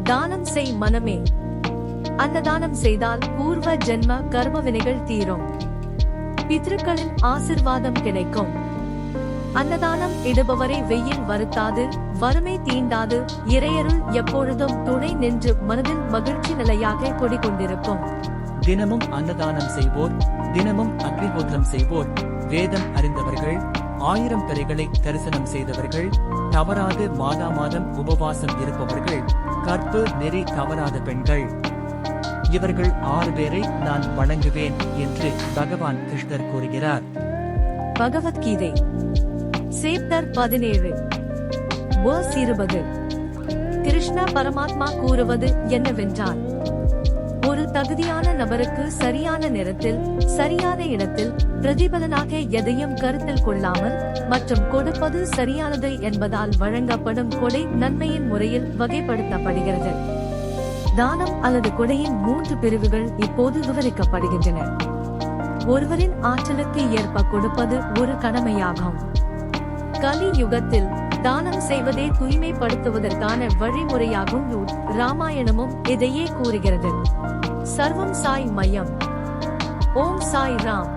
தானம் செய் மனமே. அன்னதானம் செய்தால் பூர்வ ஜென்ம கர்ம வினைகள் தீரும். பித்ருக்களின் ஆசிர்வாதம் கிடைக்கும். அன்னதானம் இடுபவரை வெயில் வருத்தாது, வறுமை தீண்டாது, இறையருள் எப்பொழுதும் துணை நின்று மனதில் மகிழ்ச்சி நிலையாக குடிகொண்டிருக்கும். தினமும் அன்னதானம் செய்வோர், தினமும் அக்னிஹோத்திரம் செய்வோர், வேதம் அறிந்தவர்கள், 1000 பிறைகளை தரிசனம் செய்தவர்கள், தவறாது மாதம் உபவாசம் இருப்பவர்கள், கற்பு நெறி தவறாத பெண்கள், இவர்கள் 6 பேரை நான் வணங்குவேன் என்று பகவான் கிருஷ்ணர் கூறுகிறார். Bhagavad Gita chapter 17 verse 20. கிருஷ்ண பரமாத்மா கூறுவது என்னவென்றால், ஒரு தகுதியான நபருக்கு சரியான நேரத்தில் சரியான இடத்தில் பிரதிபலனாக எதையும் கருத்தில் கொள்ளாமல் மற்றும் கொடுப்பது சரியானது என்பதால் வழங்கப்படும் கொடை நன்மையின் முறையில் வகைப்படுத்தப்படுகிறது. தானம் அல்லது கொடையின் 3 பிரிவுகள் இப்போது விவரிக்கப்படுகின்றன. ஒருவரின் ஆற்றலுக்கு ஏற்ப கொடுப்பது ஒரு கடமையாகும். கலி யுகத்தில் தானம் செய்வதே தூய்மைப்படுத்துவதற்கான வழிமுறையாகும். ராமாயணமும் இதையே கூறுகிறது. சர்வம் சாய் மயம். ஓம் சாய் ராம்.